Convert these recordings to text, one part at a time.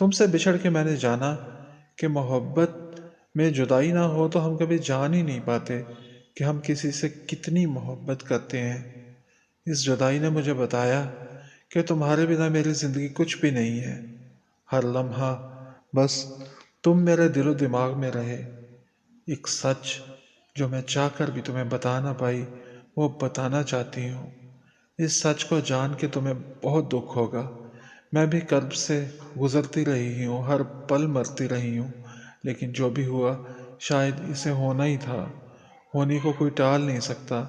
تم سے بچھڑ کے میں نے جانا کہ محبت میں جدائی نہ ہو تو ہم کبھی جان ہی نہیں پاتے کہ ہم کسی سے کتنی محبت کرتے ہیں۔ اس جدائی نے مجھے بتایا کہ تمہارے بنا میری زندگی کچھ بھی نہیں ہے۔ ہر لمحہ بس تم میرے دل و دماغ میں رہے۔ ایک سچ جو میں چاہ کر بھی تمہیں بتا نہ پائی، وہ بتانا چاہتی ہوں۔ اس سچ کو جان کے تمہیں بہت دکھ ہوگا۔ میں بھی کرب سے گزرتی رہی ہوں، ہر پل مرتی رہی ہوں، لیکن جو بھی ہوا شاید اسے ہونا ہی تھا، ہونے کو کوئی ٹال نہیں سکتا۔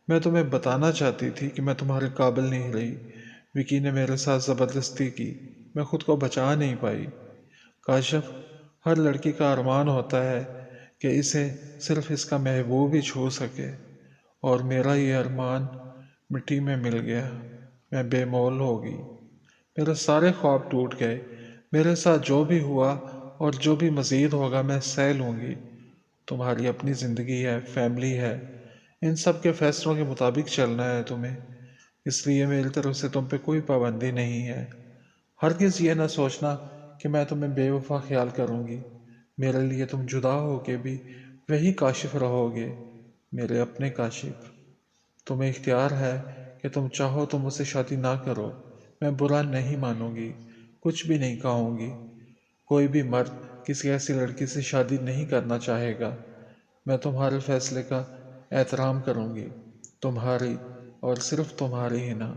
میں تمہیں بتانا چاہتی تھی کہ میں تمہارے قابل نہیں رہی۔ وکی نے میرے ساتھ زبردستی کی، میں خود کو بچا نہیں پائی۔ کاشف، ہر لڑکی کا ارمان ہوتا ہے کہ اسے صرف اس کا محبوب ہی چھو سکے، اور میرا یہ ارمان مٹی میں مل گیا۔ میں بے مول ہو گئی، میرے سارے خواب ٹوٹ گئے۔ میرے ساتھ جو بھی ہوا اور جو بھی مزید ہوگا میں سہ لوں گی۔ تمہاری اپنی زندگی ہے، فیملی ہے، ان سب کے فیصلوں کے مطابق چلنا ہے تمہیں، اس لیے میری طرف سے تم پہ کوئی پابندی نہیں ہے۔ ہرگز یہ نہ سوچنا کہ میں تمہیں بے وفا خیال کروں گی۔ میرے لیے تم جدا ہو کے بھی وہی کاشف رہو گے، میرے اپنے کاشف۔ تمہیں اختیار ہے کہ تم چاہو تو مجھ سے شادی نہ کرو، میں برا نہیں مانوں گی، کچھ بھی نہیں کہوں گی۔ کوئی بھی مرد کسی ایسی لڑکی سے شادی نہیں کرنا چاہے گا۔ میں تمہارے فیصلے کا احترام کروں گی، تمہاری اور صرف تمہاری ہی نہ۔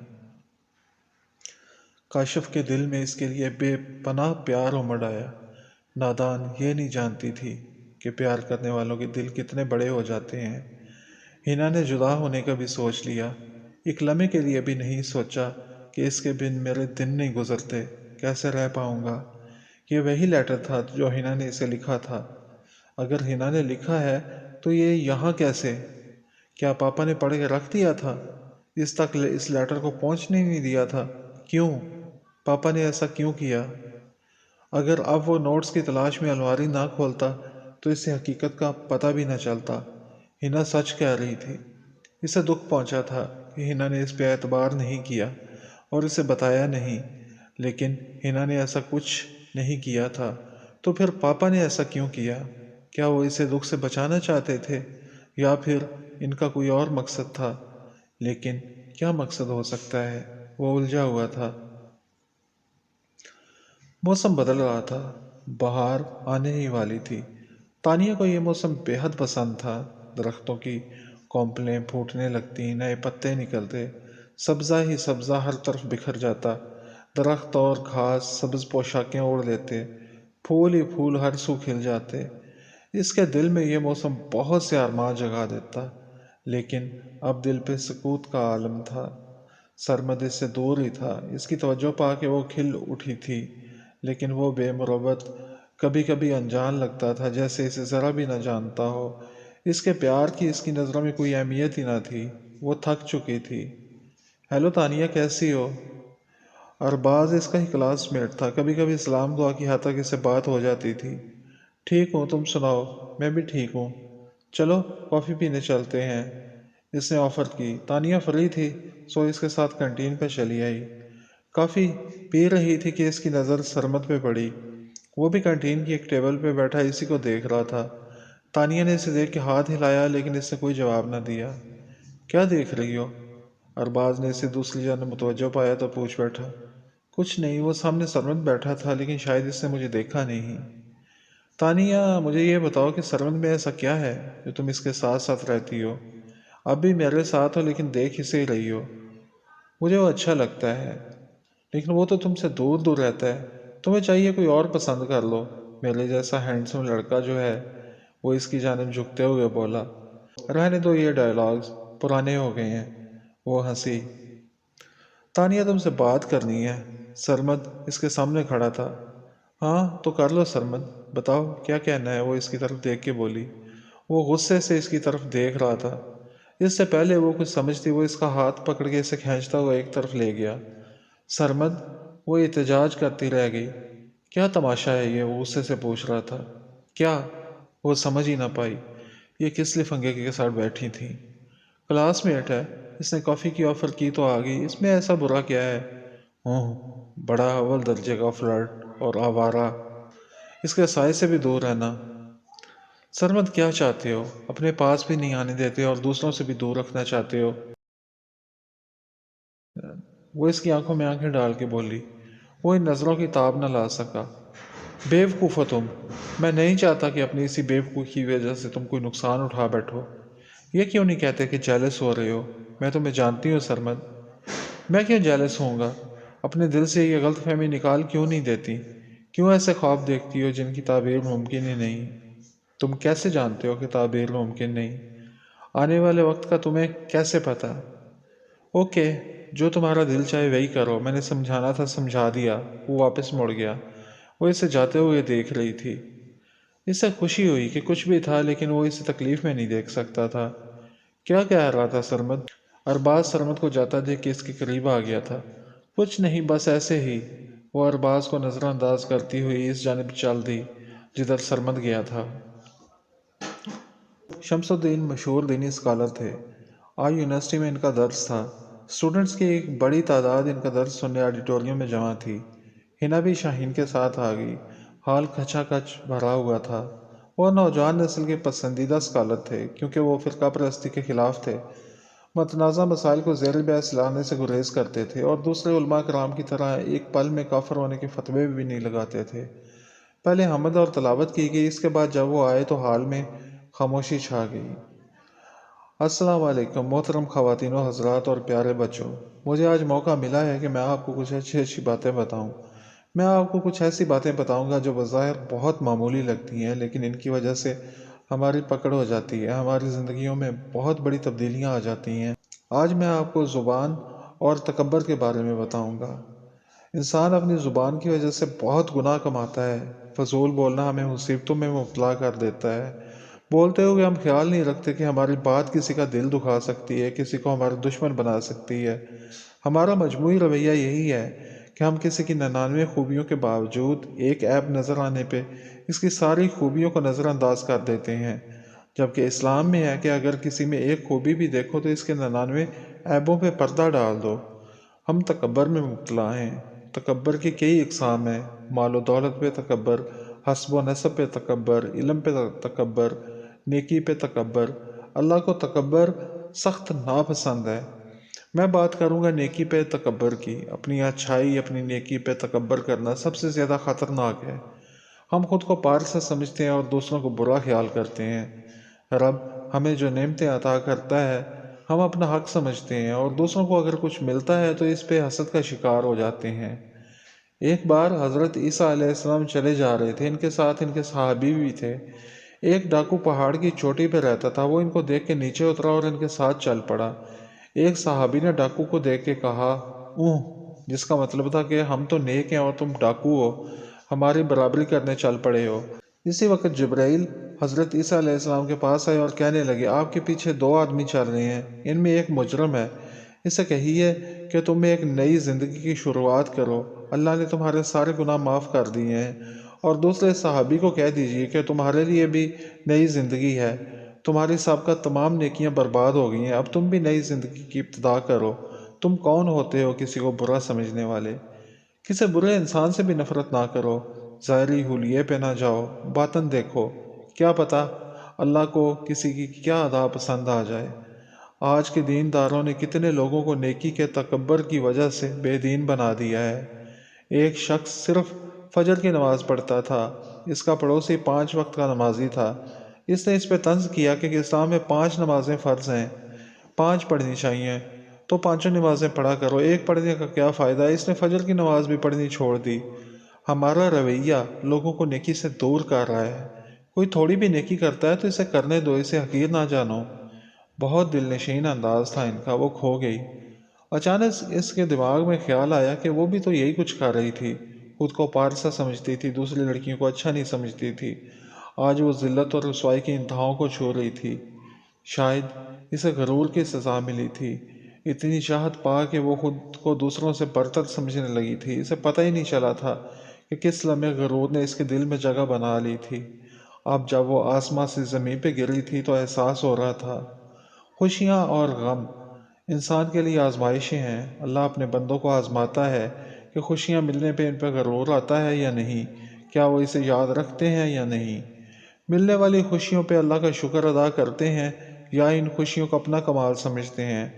کاشف کے دل میں اس کے لیے بے پناہ پیار امڑ آیا۔ نادان یہ نہیں جانتی تھی کہ پیار کرنے والوں کے دل کتنے بڑے ہو جاتے ہیں۔ ہینا نے جدا ہونے کا بھی سوچ لیا، ایک لمحے کے لیے بھی نہیں سوچا کہ اس کے بن میرے دن نہیں گزرتے، کیسے رہ پاؤں گا۔ یہ وہی لیٹر تھا جو ہینا نے اسے لکھا تھا۔ اگر ہینا نے لکھا ہے تو یہ یہاں کیسے؟ کیا پاپا نے پڑھ کے رکھ دیا تھا؟ اس تک اس لیٹر کو پہنچنے نہیں دیا تھا؟ کیوں؟ پاپا نے ایسا کیوں کیا؟ اگر اب وہ نوٹس کی تلاش میں الماری نہ کھولتا تو اسے حقیقت کا پتہ بھی نہ چلتا۔ ہینا سچ کہہ رہی تھی۔ اسے دکھ پہنچا تھا کہ ہینا نے اس پہ اعتبار نہیں کیا اور اسے بتایا نہیں، لیکن ہینا نے ایسا کچھ نہیں کیا تھا تو پھر پاپا نے ایسا کیوں کیا؟ کیا وہ اسے دکھ سے بچانا چاہتے تھے یا پھر ان کا کوئی اور مقصد تھا؟ لیکن کیا مقصد ہو سکتا ہے؟ وہ الجھا ہوا تھا۔ موسم بدل رہا تھا، بہار آنے ہی والی تھی۔ تانیہ کو یہ موسم بے حد پسند تھا۔ درختوں کی کونپلیں پھوٹنے لگتی، نئے پتے نکلتے، سبزہ ہی سبزہ ہر طرف بکھر جاتا، درخت اور گھاس سبز پوشاکیں اوڑھ لیتے، پھول ہی پھول ہر سو کھل جاتے۔ اس کے دل میں یہ موسم بہت سے ارمان جگا دیتا، لیکن اب دل پہ سکوت کا عالم تھا۔ سرمد اس سے دور ہی تھا، اس کی توجہ پا کے وہ کھل اٹھی تھی، لیکن وہ بے مروت کبھی کبھی انجان لگتا تھا، جیسے اسے ذرا بھی نہ جانتا ہو۔ اس کے پیار کی اس کی نظروں میں کوئی اہمیت ہی نہ تھی، وہ تھک چکی تھی۔ ہیلو تانیہ، کیسی ہو؟ ارباز اس کا ہی کلاس میٹ تھا، کبھی کبھی سلام دعا کی حد تک اس سے بات ہو جاتی تھی۔ ٹھیک ہوں، تم سناؤ؟ میں بھی ٹھیک ہوں، چلو کافی پینے چلتے ہیں، اس نے آفر کی۔ تانیہ فری تھی سو اس کے ساتھ کنٹین پہ چلی آئی۔ کافی پی رہی تھی کہ اس کی نظر سرمد پہ پڑی، وہ بھی کنٹین کی ایک ٹیبل پہ بیٹھا اسی کو دیکھ رہا تھا۔ تانیہ نے اسے دیکھ کے ہاتھ ہلایا لیکن اس نے کوئی جواب نہ دیا۔ کیا دیکھ رہی ہو؟ ارباز نے اسے دوسری جانب متوجہ پایا تو پوچھ بیٹھا۔ کچھ نہیں، وہ سامنے سرمد بیٹھا تھا لیکن شاید اس نے مجھے دیکھا نہیں۔ تانیہ، مجھے یہ بتاؤ کہ سرمد میں ایسا کیا ہے جو تم اس کے ساتھ ساتھ رہتی ہو؟ اب بھی میرے ساتھ ہو لیکن دیکھ اسے ہی رہی ہو۔ مجھے وہ اچھا لگتا ہے لیکن وہ تو تم سے دور دور رہتا ہے، تمہیں چاہیے کوئی اور پسند کر لو۔ میرے جیسا ہینڈسم لڑکا جو ہے، وہ اس کی جانب جھکتے ہوئے بولا۔ رہنے دو، یہ ڈائلاگز پرانے ہو گئے ہیں، وہ ہنسی۔ تانیہ، تم سے بات کرنی ہے۔ سرمد اس کے سامنے کھڑا تھا۔ ہاں تو کر لو سرمد، بتاؤ کیا کہنا ہے، وہ اس کی طرف دیکھ کے بولی۔ وہ غصے سے اس کی طرف دیکھ رہا تھا۔ اس سے پہلے وہ کچھ سمجھتی وہ اس کا ہاتھ پکڑ کے اسے کھینچتا ہوا ایک طرف لے گیا۔ سرمد، وہ احتجاج کرتی رہ گئی۔ کیا تماشا ہے یہ؟ وہ غصے سے پوچھ رہا تھا۔ کیا؟ وہ سمجھ ہی نہ پائی، یہ کس لفنگے کے ساتھ بیٹھی تھی؟ کلاس میٹ ہے، اس نے کافی کی آفر کی تو آ گئی، اس میں ایسا برا کیا ہے؟ بڑا اول درجے کا فلرٹ، اور آوارہ، اس کے سائے سے بھی دور رہنا۔ سرمد کیا چاہتے ہو؟ اپنے پاس بھی نہیں آنے دیتے اور دوسروں سے بھی دور رکھنا چاہتے ہو؟ وہ اس کی آنکھوں میں آنکھیں ڈال کے بولی۔ وہ ان نظروں کی تاب نہ لا سکا۔ بیوقوف ہو تم، میں نہیں چاہتا کہ اپنی اسی بیوقوفی کی وجہ سے تم کوئی نقصان اٹھا بیٹھو۔ یہ کیوں نہیں کہتے کہ جیلس ہو رہے ہو؟ میں تمہیں جانتی ہوں سرمد۔ میں کیوں جیلس ہوں گا؟ اپنے دل سے یہ غلط فہمی نکال کیوں نہیں دیتی؟ کیوں ایسے خواب دیکھتی ہو جن کی تعبیر ممکن ہی نہیں؟ تم کیسے جانتے ہو کہ تعبیر ممکن نہیں؟ آنے والے وقت کا تمہیں کیسے پتہ؟ اوکے، جو تمہارا دل چاہے وہی کرو، میں نے سمجھانا تھا سمجھا دیا۔ وہ واپس مڑ گیا۔ وہ اسے جاتے ہوئے دیکھ رہی تھی۔ اس سے خوشی ہوئی کہ کچھ بھی تھا لیکن وہ اسے تکلیف میں نہیں دیکھ سکتا تھا۔ کیا کہہ رہا تھا سرمد؟ ارباز سرمد کو جاتا دیکھ کے اس کے قریب آ گیا تھا۔ کچھ نہیں، بس ایسے ہی۔ وہ ارباز کو نظر انداز کرتی ہوئی اس جانب چل دی جدھر سرمد گیا تھا۔ شمس الدین مشہور دینی اسکالر تھے۔ آج یونیورسٹی میں ان کا درس تھا۔ اسٹوڈنٹس کی ایک بڑی تعداد ان کا درس سننے آڈیٹوریم میں جمع تھی۔ ہنا بھی شاہین کے ساتھ آ گئی۔ ہال کھچا کھچ بھرا ہوا تھا۔ وہ نوجوان نسل کے پسندیدہ اسکالر تھے کیونکہ وہ فرقہ پرستی کے خلاف تھے، متنازع مسائل کو زیر بحث لانے سے گریز کرتے تھے اور دوسرے علماء کرام کی طرح ایک پل میں کافر ہونے کے فتوے بھی نہیں لگاتے تھے۔ پہلے حمد اور تلاوت کی گئی، اس کے بعد جب وہ آئے تو حال میں خاموشی چھا گئی۔ السلام علیکم محترم خواتین و حضرات اور پیارے بچوں، مجھے آج موقع ملا ہے کہ میں آپ کو کچھ اچھی باتیں بتاؤں۔ میں آپ کو کچھ ایسی باتیں بتاؤں گا جو بظاہر بہت معمولی لگتی ہیں لیکن ان کی وجہ سے ہماری پکڑ ہو جاتی ہے، ہماری زندگیوں میں بہت بڑی تبدیلیاں آ جاتی ہیں۔ آج میں آپ کو زبان اور تکبر کے بارے میں بتاؤں گا۔ انسان اپنی زبان کی وجہ سے بہت گناہ کماتا ہے۔ فضول بولنا ہمیں مصیبتوں میں مبتلا کر دیتا ہے۔ بولتے ہوئے ہم خیال نہیں رکھتے کہ ہماری بات کسی کا دل دکھا سکتی ہے، کسی کو ہمارا دشمن بنا سکتی ہے۔ ہمارا مجموعی رویہ یہی ہے کہ ہم کسی کی 99 خوبیوں کے باوجود ایک عیب نظر آنے پہ اس کی ساری خوبیوں کو نظر انداز کر دیتے ہیں، جبکہ اسلام میں ہے کہ اگر کسی میں ایک خوبی بھی دیکھو تو اس کے 99 عیبوں پہ پردہ ڈال دو۔ ہم تکبر میں مبتلا ہیں۔ تکبر کی کئی اقسام ہیں۔ مال و دولت پہ تکبر، حسب و نسب پہ تکبر، علم پہ تکبر، نیکی پہ تکبر۔ اللہ کو تکبر سخت ناپسند ہے۔ میں بات کروں گا نیکی پہ تکبر کی۔ اپنی اچھائی، اپنی نیکی پہ تکبر کرنا سب سے زیادہ خطرناک ہے۔ ہم خود کو پارسا سمجھتے ہیں اور دوسروں کو برا خیال کرتے ہیں۔ رب ہمیں جو نعمتیں عطا کرتا ہے ہم اپنا حق سمجھتے ہیں اور دوسروں کو اگر کچھ ملتا ہے تو اس پہ حسد کا شکار ہو جاتے ہیں۔ ایک بار حضرت عیسیٰ علیہ السلام چلے جا رہے تھے، ان کے ساتھ ان کے صحابی بھی تھے۔ ایک ڈاکو پہاڑ کی چوٹی پہ رہتا تھا، وہ ان کو دیکھ کے نیچے اترا اور ان کے ساتھ چل پڑا۔ ایک صحابی نے ڈاکو کو دیکھ کے کہا اوہ، جس کا مطلب تھا کہ ہم تو نیک ہیں اور تم ڈاکو ہو، ہماری برابری کرنے چل پڑے ہو۔ اسی وقت جبرائیل حضرت عیسیٰ علیہ السلام کے پاس آئے اور کہنے لگے آپ کے پیچھے 2 آدمی چل رہے ہیں، ان میں ایک مجرم ہے، اسے کہیے کہ تم ایک نئی زندگی کی شروعات کرو، اللہ نے تمہارے سارے گناہ معاف کر دیے ہیں۔ اور دوسرے صحابی کو کہہ دیجئے کہ تمہارے لیے بھی نئی زندگی ہے، تمہاری سابقہ تمام نیکیاں برباد ہو گئی ہیں، اب تم بھی نئی زندگی کی ابتدا کرو۔ تم کون ہوتے ہو کسی کو برا سمجھنے والے؟ کسی برے انسان سے بھی نفرت نہ کرو، ظاہری حلیے پہ نہ جاؤ، باطن دیکھو، کیا پتہ اللہ کو کسی کی کیا ادا پسند آ جائے۔ آج کے دین داروں نے کتنے لوگوں کو نیکی کے تکبر کی وجہ سے بے دین بنا دیا ہے۔ ایک شخص صرف فجر کی نماز پڑھتا تھا، اس کا پڑوسی 5 وقت کا نمازی تھا۔ اس نے اس پہ طنز کیا کہ اسلام میں 5 نمازیں فرض ہیں، 5 پڑھنی چاہیے، تو 5 نمازیں پڑھا کرو، ایک پڑھنے کا کیا فائدہ؟ اس نے فجر کی نماز بھی پڑھنی چھوڑ دی۔ ہمارا رویہ لوگوں کو نیکی سے دور کر رہا ہے۔ کوئی تھوڑی بھی نیکی کرتا ہے تو اسے کرنے دو، اسے حقیر نہ جانو۔ بہت دل نشین انداز تھا ان کا، وہ کھو گئی۔ اچانک اس کے دماغ میں خیال آیا کہ وہ بھی تو یہی کچھ کر رہی تھی، خود کو پارسا سمجھتی تھی، دوسری لڑکیوں کو اچھا نہیں سمجھتی تھی، آج وہ ذلت اور رسوائی کی انتہاؤں کو چھو رہی تھی۔ شاید اسے غرور کی سزا ملی تھی، اتنی چاہت پا کہ وہ خود کو دوسروں سے برتر سمجھنے لگی تھی۔ اسے پتہ ہی نہیں چلا تھا کہ کس لمحے غرور نے اس کے دل میں جگہ بنا لی تھی۔ اب جب وہ آسمان سے زمین پہ گری تھی تو احساس ہو رہا تھا۔ خوشیاں اور غم انسان کے لیے آزمائشیں ہیں، اللہ اپنے بندوں کو آزماتا ہے کہ خوشیاں ملنے پہ ان پہ غرور آتا ہے یا نہیں، کیا وہ اسے یاد رکھتے ہیں یا نہیں، ملنے والی خوشیوں پہ اللہ کا شکر ادا کرتے ہیں یا ان خوشیوں کو اپنا کمال سمجھتے ہیں۔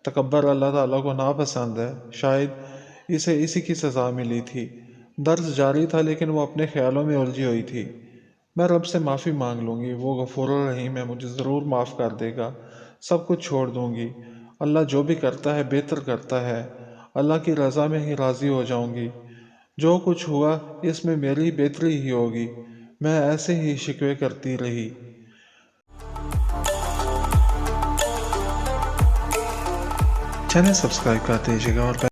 تکبر اللہ تعالیٰ کو ناپسند ہے، شاید اسے اسی کی سزا ملی تھی۔ درس جاری تھا لیکن وہ اپنے خیالوں میں الجھی ہوئی تھی۔ میں رب سے معافی مانگ لوں گی، وہ غفور الرحیم ہے، مجھے ضرور معاف کر دے گا، سب کچھ چھوڑ دوں گی۔ اللہ جو بھی کرتا ہے بہتر کرتا ہے، اللہ کی رضا میں ہی راضی ہو جاؤں گی۔ جو کچھ ہوا اس میں میری بہتری ہی ہوگی۔ میں ایسے ہی شکوے کرتی رہی۔ چینل سبسکرائب کر دیجیے گا اور